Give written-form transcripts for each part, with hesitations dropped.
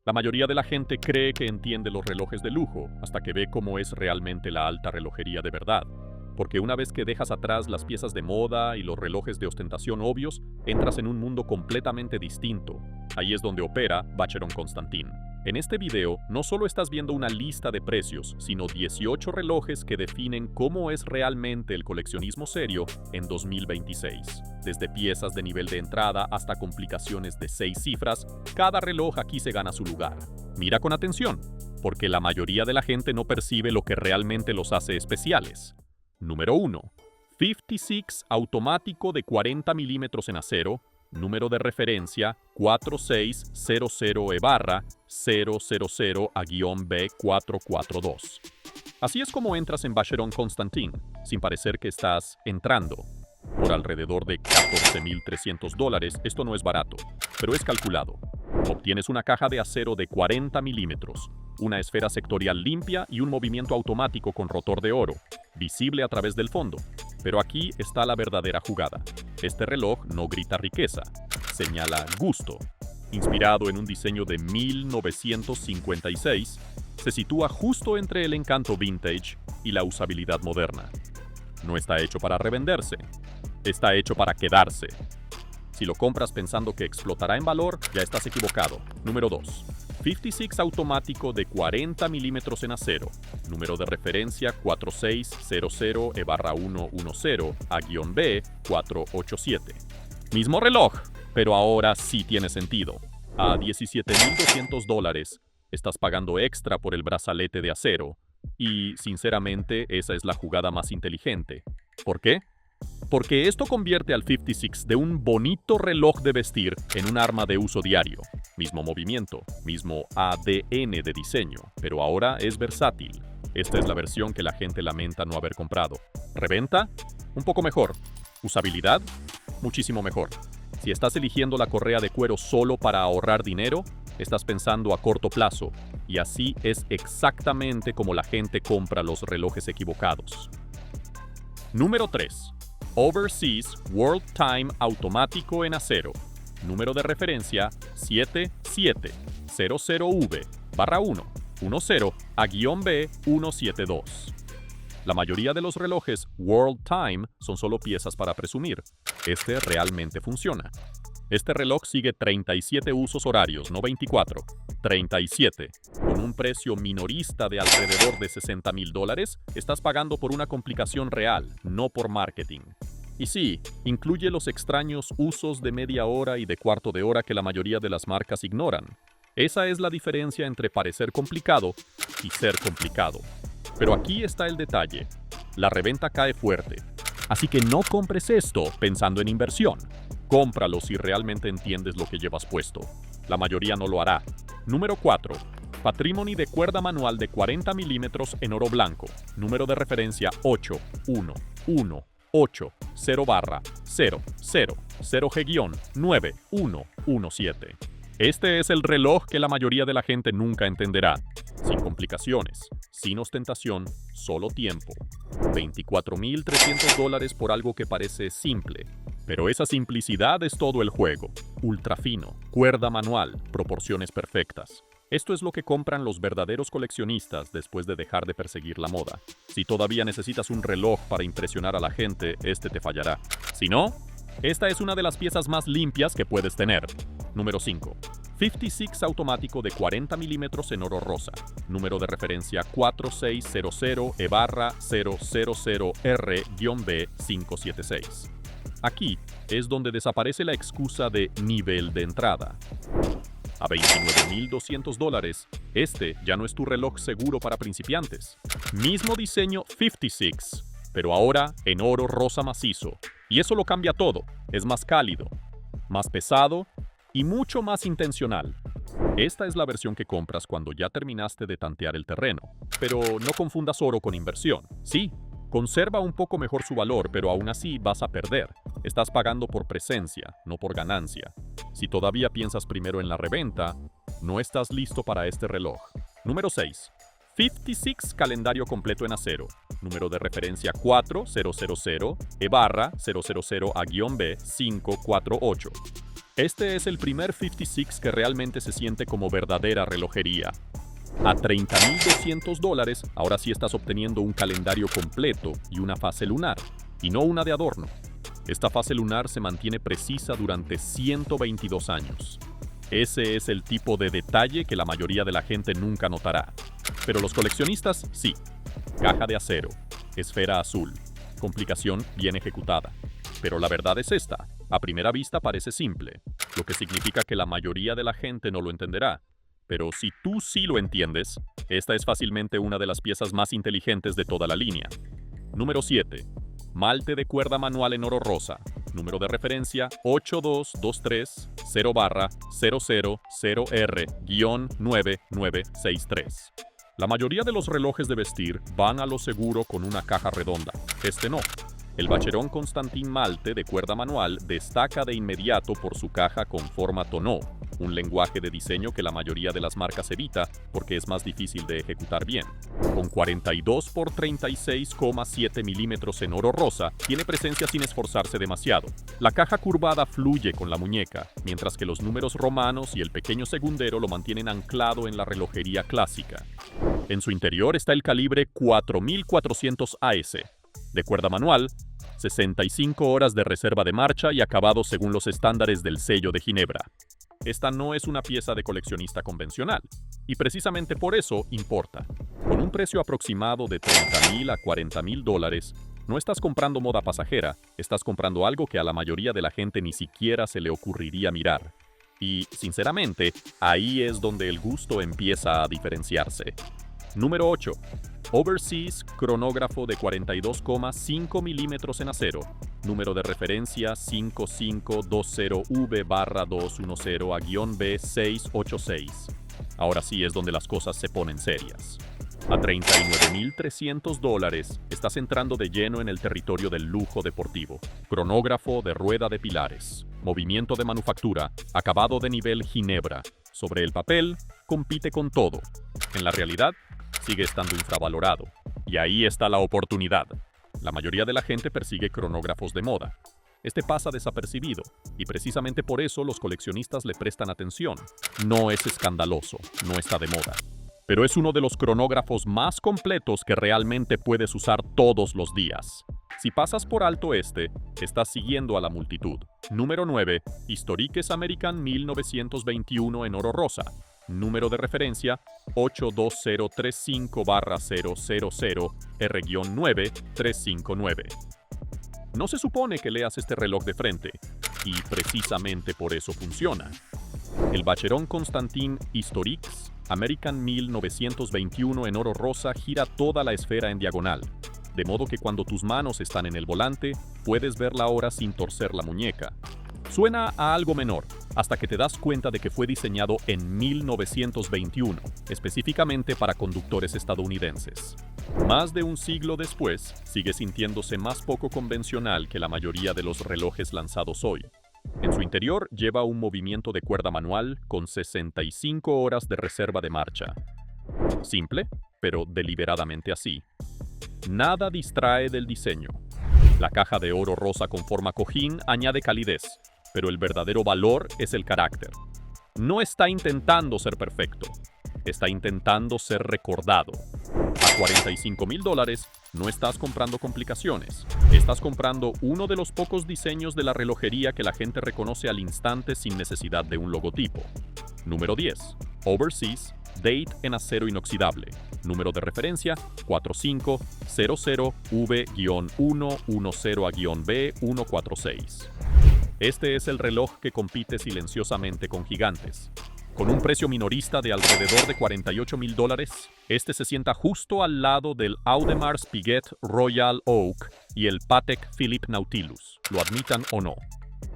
La mayoría de la gente cree que entiende los relojes de lujo hasta que ve cómo es realmente la alta relojería de verdad. Porque una vez que dejas atrás las piezas de moda y los relojes de ostentación obvios, entras en un mundo completamente distinto. Ahí es donde opera Vacheron Constantin. En este video no solo estás viendo una lista de precios, sino 18 relojes que definen cómo es realmente el coleccionismo serio en 2026. Desde piezas de nivel de entrada hasta complicaciones de 6 cifras, cada reloj aquí se gana su lugar. Mira con atención, porque la mayoría de la gente no percibe lo que realmente los hace especiales. Número 1. 56 automático de 40 milímetros en acero, número de referencia 4600E/000A-B442. Así es como entras en Vacheron Constantin, sin parecer que estás entrando. Por alrededor de $14,300, esto no es barato, pero es calculado. Obtienes una caja de acero de 40 milímetros, una esfera sectorial limpia y un movimiento automático con rotor de oro, visible a través del fondo. Pero aquí está la verdadera jugada. Este reloj no grita riqueza, señala gusto. Inspirado en un diseño de 1956, se sitúa justo entre el encanto vintage y la usabilidad moderna. No está hecho para revenderse, está hecho para quedarse. Si lo compras pensando que explotará en valor, ya estás equivocado. Número 2. 56 automático de 40 milímetros en acero, número de referencia 4600E/110A-B487. Mismo reloj, pero ahora sí tiene sentido. A $17,200 estás pagando extra por el brazalete de acero, y sinceramente esa es la jugada más inteligente. ¿Por qué? Porque esto convierte al 56 de un bonito reloj de vestir en un arma de uso diario. Mismo movimiento, mismo ADN de diseño, pero ahora es versátil. Esta es la versión que la gente lamenta no haber comprado. ¿Reventa? Un poco mejor. ¿Usabilidad? Muchísimo mejor. Si estás eligiendo la correa de cuero solo para ahorrar dinero, estás pensando a corto plazo, y así es exactamente como la gente compra los relojes equivocados. Número 3. Overseas World Time automático en acero, número de referencia 7700-1-10A-B172. La mayoría de los relojes World Time son solo piezas para presumir. Este realmente funciona. Este reloj sigue 37 usos horarios, no 24. 37. Con un precio minorista de alrededor de $60,000, estás pagando por una complicación real, no por marketing. Y sí, incluye los extraños usos de media hora y de cuarto de hora que la mayoría de las marcas ignoran. Esa es la diferencia entre parecer complicado y ser complicado. Pero aquí está el detalle. La reventa cae fuerte. Así que no compres esto pensando en inversión. Cómpralo si realmente entiendes lo que llevas puesto. La mayoría no lo hará. Número 4. Patrimony de cuerda manual de 40 milímetros en oro blanco. Número de referencia 81180G-9117. Este es el reloj que la mayoría de la gente nunca entenderá. Sin complicaciones, sin ostentación, solo tiempo. $24,300 por algo que parece simple. Pero esa simplicidad es todo el juego. Ultra fino, cuerda manual, proporciones perfectas. Esto es lo que compran los verdaderos coleccionistas después de dejar de perseguir la moda. Si todavía necesitas un reloj para impresionar a la gente, este te fallará. Si no, esta es una de las piezas más limpias que puedes tener. Número 5. 56 automático de 40 milímetros en oro rosa. Número de referencia 4600E/000R-B576. Aquí es donde desaparece la excusa de nivel de entrada. A $29,200, este ya no es tu reloj seguro para principiantes. Mismo diseño 56, pero ahora en oro rosa macizo. Y eso lo cambia todo. Es más cálido, más pesado y mucho más intencional. Esta es la versión que compras cuando ya terminaste de tantear el terreno. Pero no confundas oro con inversión. Sí, conserva un poco mejor su valor, pero aún así vas a perder. Estás pagando por presencia, no por ganancia. Si todavía piensas primero en la reventa, no estás listo para este reloj. Número 6. 56 calendario completo en acero. Número de referencia 4000E/000A-B548. Este es el primer 56 que realmente se siente como verdadera relojería. A $30,200, ahora sí estás obteniendo un calendario completo y una fase lunar, y no una de adorno. Esta fase lunar se mantiene precisa durante 122 años. Ese es el tipo de detalle que la mayoría de la gente nunca notará. Pero los coleccionistas, sí. Caja de acero, esfera azul, complicación bien ejecutada. Pero la verdad es esta, a primera vista parece simple, lo que significa que la mayoría de la gente no lo entenderá. Pero si tú sí lo entiendes, esta es fácilmente una de las piezas más inteligentes de toda la línea. Número 7. Malte de cuerda manual en oro rosa. Número de referencia 82230-000R-9963. La mayoría de los relojes de vestir van a lo seguro con una caja redonda. Este no. El Vacheron Constantin Malte de cuerda manual destaca de inmediato por su caja con forma tonneau, un lenguaje de diseño que la mayoría de las marcas evita porque es más difícil de ejecutar bien. Con 42 por 36,7 milímetros en oro rosa, tiene presencia sin esforzarse demasiado. La caja curvada fluye con la muñeca, mientras que los números romanos y el pequeño segundero lo mantienen anclado en la relojería clásica. En su interior está el calibre 4400 AS, de cuerda manual, 65 horas de reserva de marcha y acabado según los estándares del sello de Ginebra. Esta no es una pieza de coleccionista convencional, y precisamente por eso importa. Con un precio aproximado de $30,000 a $40,000, no estás comprando moda pasajera, estás comprando algo que a la mayoría de la gente ni siquiera se le ocurriría mirar. Y, sinceramente, ahí es donde el gusto empieza a diferenciarse. Número 8. Overseas cronógrafo de 42,5 milímetros en acero. Número de referencia 5520-V-210A-B686. Ahora sí es donde las cosas se ponen serias. A $39,300 estás entrando de lleno en el territorio del lujo deportivo. Cronógrafo de rueda de pilares. Movimiento de manufactura. Acabado de nivel Ginebra. Sobre el papel, compite con todo. En la realidad, sigue estando infravalorado. Y ahí está la oportunidad. La mayoría de la gente persigue cronógrafos de moda. Este pasa desapercibido, y precisamente por eso los coleccionistas le prestan atención. No es escandaloso, no está de moda. Pero es uno de los cronógrafos más completos que realmente puedes usar todos los días. Si pasas por alto este, estás siguiendo a la multitud. Número 9. Historiques American 1921 en oro rosa. Número de referencia 82035-000R-9359. No se supone que leas este reloj de frente, y precisamente por eso funciona. El Vacheron Constantin Historiques American 1921 en oro rosa gira toda la esfera en diagonal, de modo que cuando tus manos están en el volante, puedes ver la hora sin torcer la muñeca. Suena a algo menor, hasta que te das cuenta de que fue diseñado en 1921, específicamente para conductores estadounidenses. Más de un siglo después, sigue sintiéndose más poco convencional que la mayoría de los relojes lanzados hoy. En su interior lleva un movimiento de cuerda manual con 65 horas de reserva de marcha. Simple, pero deliberadamente así. Nada distrae del diseño. La caja de oro rosa con forma cojín añade calidez, pero el verdadero valor es el carácter. No está intentando ser perfecto, está intentando ser recordado. A $45,000 no estás comprando complicaciones, estás comprando uno de los pocos diseños de la relojería que la gente reconoce al instante sin necesidad de un logotipo. Número 10. Overseas Date en acero inoxidable. Número de referencia 4500V-110A-B146. Este es el reloj que compite silenciosamente con gigantes. Con un precio minorista de alrededor de $48,000, este se sienta justo al lado del Audemars Piguet Royal Oak y el Patek Philippe Nautilus, lo admitan o no.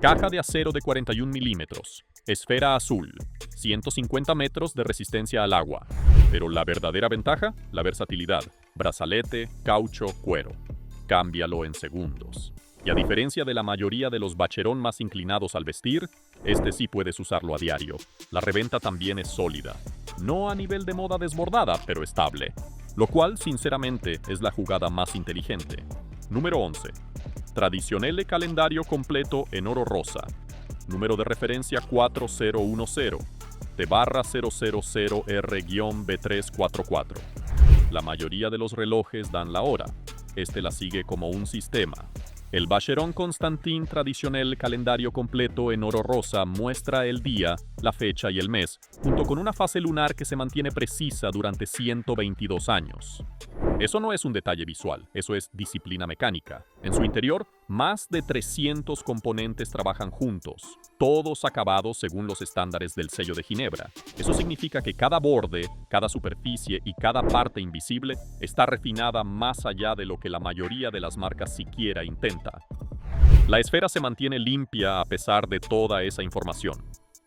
Caja de acero de 41 milímetros. Esfera azul. 150 metros de resistencia al agua. Pero la verdadera ventaja, la versatilidad. Brazalete, caucho, cuero. Cámbialo en segundos. Y a diferencia de la mayoría de los Vacheron más inclinados al vestir, este sí puedes usarlo a diario. La reventa también es sólida. No a nivel de moda desbordada, pero estable. Lo cual, sinceramente, es la jugada más inteligente. Número 11. Tradicional calendario completo en oro rosa. Número de referencia 4010, T/000R-B344. La mayoría de los relojes dan la hora. Este la sigue como un sistema. El Vacheron Constantin tradicional calendario completo en oro rosa muestra el día, la fecha y el mes, junto con una fase lunar que se mantiene precisa durante 122 años. Eso no es un detalle visual, eso es disciplina mecánica. En su interior, más de 300 componentes trabajan juntos, todos acabados según los estándares del sello de Ginebra. Eso significa que cada borde, cada superficie y cada parte invisible está refinada más allá de lo que la mayoría de las marcas siquiera intenta. La esfera se mantiene limpia a pesar de toda esa información.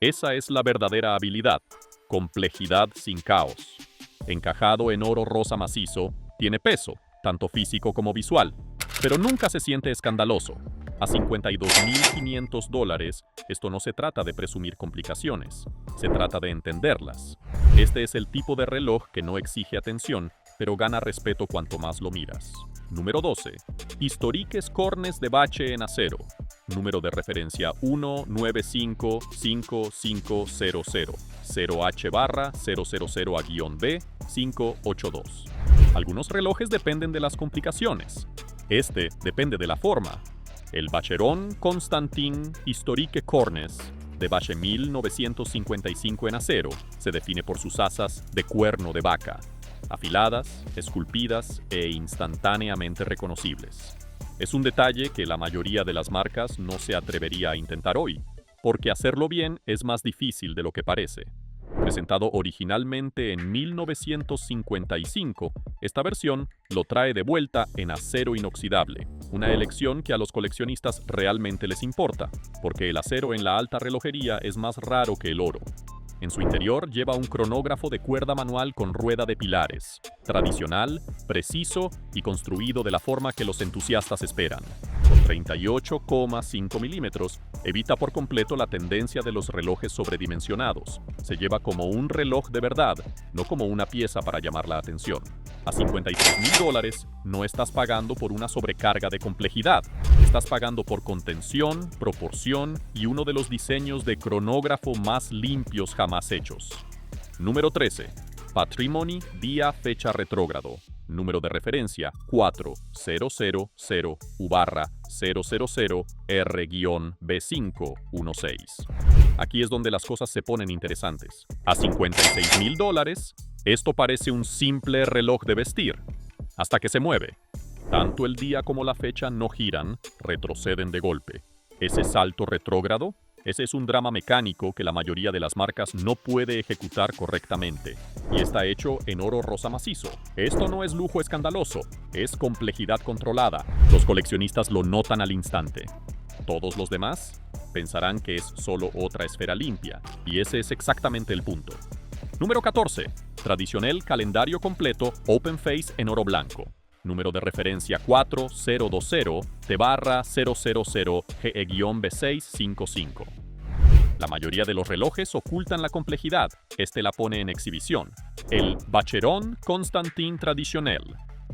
Esa es la verdadera habilidad, complejidad sin caos. Encajado en oro rosa macizo, tiene peso, tanto físico como visual, pero nunca se siente escandaloso. A $52.500, esto no se trata de presumir complicaciones, se trata de entenderlas. Este es el tipo de reloj que no exige atención, pero gana respeto cuanto más lo miras. Número 12. Historiques Cornes de Bache en acero. Número de referencia 19555500, 0H/000A-B582. Algunos relojes dependen de las complicaciones. Este depende de la forma. El Vacheron Constantin Historique Cornes de Bache 1955 en acero se define por sus asas de cuerno de vaca, afiladas, esculpidas e instantáneamente reconocibles. Es un detalle que la mayoría de las marcas no se atrevería a intentar hoy, porque hacerlo bien es más difícil de lo que parece. Presentado originalmente en 1955, esta versión lo trae de vuelta en acero inoxidable, una elección que a los coleccionistas realmente les importa, porque el acero en la alta relojería es más raro que el oro. En su interior lleva un cronógrafo de cuerda manual con rueda de pilares, tradicional, preciso y construido de la forma que los entusiastas esperan. Con 38,5 milímetros, evita por completo la tendencia de los relojes sobredimensionados. Se lleva como un reloj de verdad, no como una pieza para llamar la atención. A $53.000 no estás pagando por una sobrecarga de complejidad. Estás pagando por contención, proporción y uno de los diseños de cronógrafo más limpios jamás hechos. Número 13. Patrimony Día Fecha Retrógrado. Número de referencia 4000U/000R-B516. Aquí es donde las cosas se ponen interesantes. A $56.000, esto parece un simple reloj de vestir, hasta que se mueve. Tanto el día como la fecha no giran, retroceden de golpe. Ese salto retrógrado, ese es un drama mecánico que la mayoría de las marcas no puede ejecutar correctamente, y está hecho en oro rosa macizo. Esto no es lujo escandaloso, es complejidad controlada. Los coleccionistas lo notan al instante. Todos los demás pensarán que es solo otra esfera limpia, y ese es exactamente el punto. Número 14. Tradicional calendario completo Open Face en oro blanco. Número de referencia 4020 T/000GE-B655. La mayoría de los relojes ocultan la complejidad, este la pone en exhibición. El Vacheron Constantin tradicional,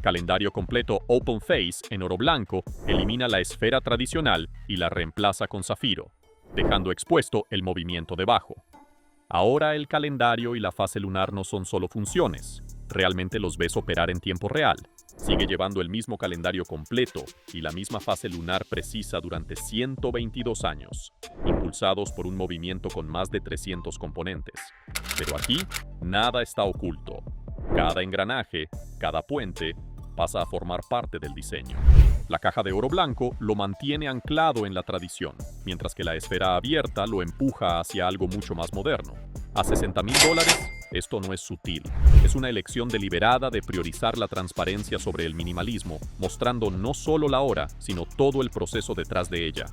calendario completo Open Face en oro blanco, elimina la esfera tradicional y la reemplaza con zafiro, dejando expuesto el movimiento debajo. Ahora el calendario y la fase lunar no son solo funciones, realmente los ves operar en tiempo real. Sigue llevando el mismo calendario completo y la misma fase lunar precisa durante 122 años, impulsados por un movimiento con más de 300 componentes. Pero aquí, nada está oculto. Cada engranaje, cada puente, pasa a formar parte del diseño. La caja de oro blanco lo mantiene anclado en la tradición, mientras que la esfera abierta lo empuja hacia algo mucho más moderno. A $60.000, esto no es sutil. Es una elección deliberada de priorizar la transparencia sobre el minimalismo, mostrando no solo la hora, sino todo el proceso detrás de ella.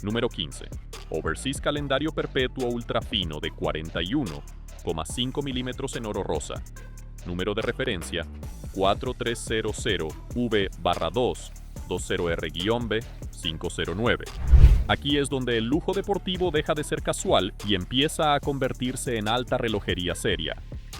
Número 15. Overseas calendario perpetuo ultra fino de 41,5 milímetros en oro rosa. Número de referencia 4300V/2 20R-B509. Aquí es donde el lujo deportivo deja de ser casual y empieza a convertirse en alta relojería seria.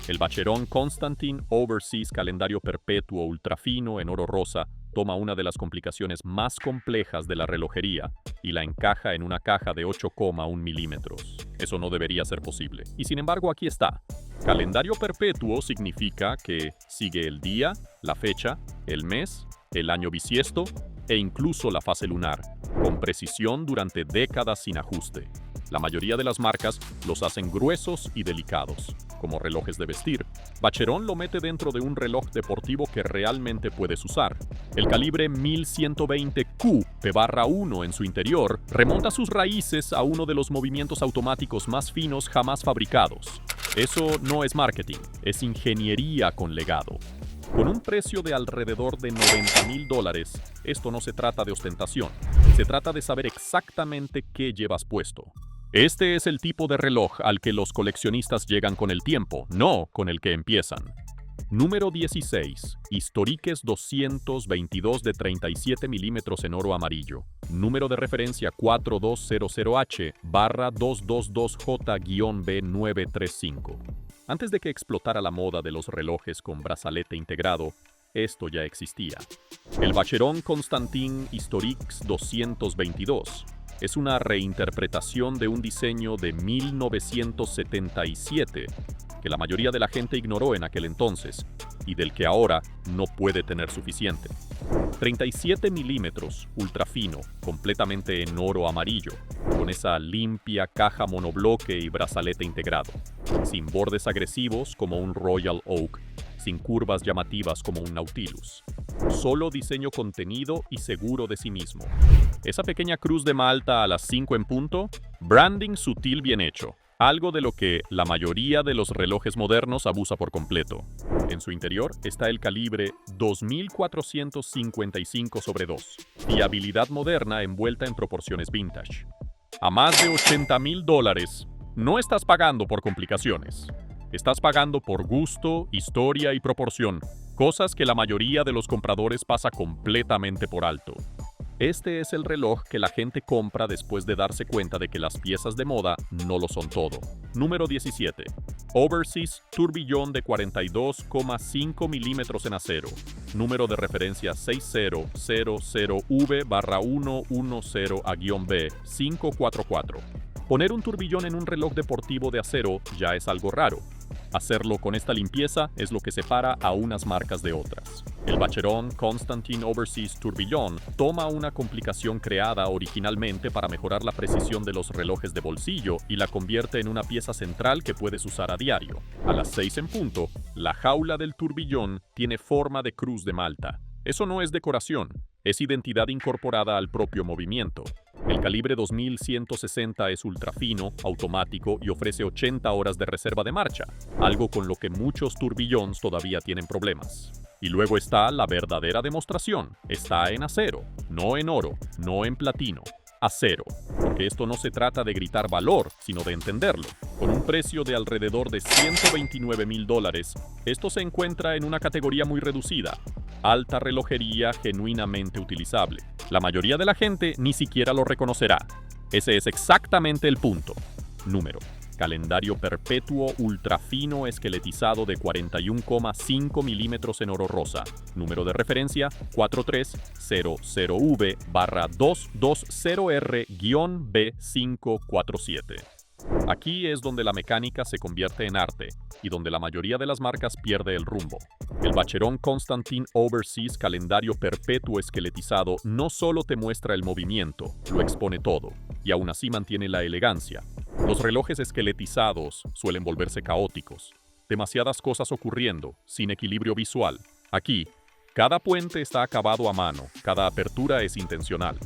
El Vacheron Constantin Overseas calendario perpetuo ultrafino en oro rosa toma una de las complicaciones más complejas de la relojería y la encaja en una caja de 8,1 milímetros. Eso no debería ser posible. Y sin embargo, aquí está. Calendario perpetuo significa que sigue el día, la fecha, el mes, el año bisiesto e incluso la fase lunar, con precisión durante décadas sin ajuste. La mayoría de las marcas los hacen gruesos y delicados, como relojes de vestir. Vacheron lo mete dentro de un reloj deportivo que realmente puedes usar. El calibre 1120Q P/1 en su interior remonta sus raíces a uno de los movimientos automáticos más finos jamás fabricados. Eso no es marketing, es ingeniería con legado. Con un precio de alrededor de $90,000, esto no se trata de ostentación, se trata de saber exactamente qué llevas puesto. Este es el tipo de reloj al que los coleccionistas llegan con el tiempo, no con el que empiezan. Número 16. Historiques 222 de 37 milímetros en oro amarillo. Número de referencia 4200H/222J-B935. Antes de que explotara la moda de los relojes con brazalete integrado, esto ya existía. El Vacheron Constantin Historiques 222 es una reinterpretación de un diseño de 1977 que la mayoría de la gente ignoró en aquel entonces y del que ahora no puede tener suficiente. 37 milímetros, ultra fino, completamente en oro amarillo, con esa limpia caja monobloque y brazalete integrado, sin bordes agresivos como un Royal Oak, sin curvas llamativas como un Nautilus. Solo diseño contenido y seguro de sí mismo. Esa pequeña cruz de Malta a las 5 en punto, branding sutil bien hecho. Algo de lo que la mayoría de los relojes modernos abusa por completo. En su interior está el calibre 2455/2, fiabilidad moderna envuelta en proporciones vintage. A más de $80,000, no estás pagando por complicaciones. Estás pagando por gusto, historia y proporción, cosas que la mayoría de los compradores pasa completamente por alto. Este es el reloj que la gente compra después de darse cuenta de que las piezas de moda no lo son todo. Número 17. Overseas Tourbillon de 42,5 milímetros en acero. Número de referencia 6000V/110A-B544. Poner un turbillón en un reloj deportivo de acero ya es algo raro. Hacerlo con esta limpieza es lo que separa a unas marcas de otras. El Vacheron Constantin Overseas Tourbillon toma una complicación creada originalmente para mejorar la precisión de los relojes de bolsillo y la convierte en una pieza central que puedes usar a diario. A las 6 en punto, la jaula del turbillón tiene forma de cruz de Malta. Eso no es decoración, es identidad incorporada al propio movimiento. El calibre 2160 es ultrafino, automático y ofrece 80 horas de reserva de marcha, algo con lo que muchos tourbillons todavía tienen problemas. Y luego está la verdadera demostración. Está en acero, no en oro, no en platino. Acero, porque esto no se trata de gritar valor, sino de entenderlo. Con un precio de alrededor de $129,000, esto se encuentra en una categoría muy reducida. Alta relojería genuinamente utilizable. La mayoría de la gente ni siquiera lo reconocerá. Ese es exactamente el punto. Número. Calendario perpetuo ultrafino esqueletizado de 41,5 milímetros en oro rosa. Número de referencia 4300V/220R-B547. Aquí es donde la mecánica se convierte en arte y donde la mayoría de las marcas pierde el rumbo. El Vacheron Constantin Overseas calendario perpetuo esqueletizado no solo te muestra el movimiento, lo expone todo, y aún así mantiene la elegancia. Los relojes esqueletizados suelen volverse caóticos, demasiadas cosas ocurriendo, sin equilibrio visual. Aquí, cada puente está acabado a mano, cada apertura es intencional.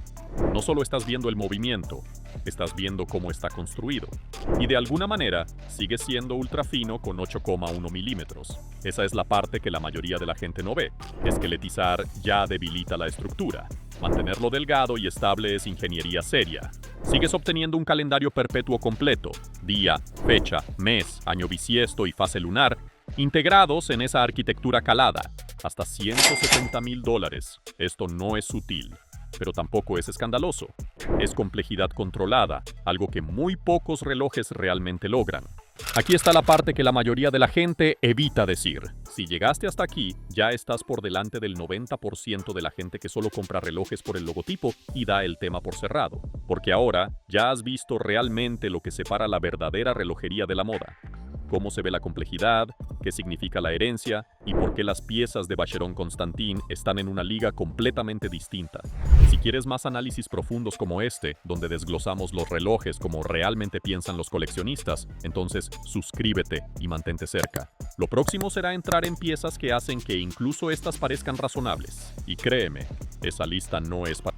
No solo estás viendo el movimiento, estás viendo cómo está construido. Y de alguna manera, sigue siendo ultra fino con 8,1 milímetros. Esa es la parte que la mayoría de la gente no ve. Esqueletizar ya debilita la estructura. Mantenerlo delgado y estable es ingeniería seria. Sigues obteniendo un calendario perpetuo completo, día, fecha, mes, año bisiesto y fase lunar, integrados en esa arquitectura calada, hasta $170,000. Esto no es sutil, pero tampoco es escandaloso. Es complejidad controlada, algo que muy pocos relojes realmente logran. Aquí está la parte que la mayoría de la gente evita decir. Si llegaste hasta aquí, ya estás por delante del 90% de la gente que solo compra relojes por el logotipo y da el tema por cerrado. Porque ahora ya has visto realmente lo que separa la verdadera relojería de la moda. Cómo se ve la complejidad, qué significa la herencia y por qué las piezas de Vacheron Constantin están en una liga completamente distinta. Si quieres más análisis profundos como este, donde desglosamos los relojes como realmente piensan los coleccionistas, entonces suscríbete y mantente cerca. Lo próximo será entrar en piezas que hacen que incluso estas parezcan razonables. Y créeme, esa lista no es para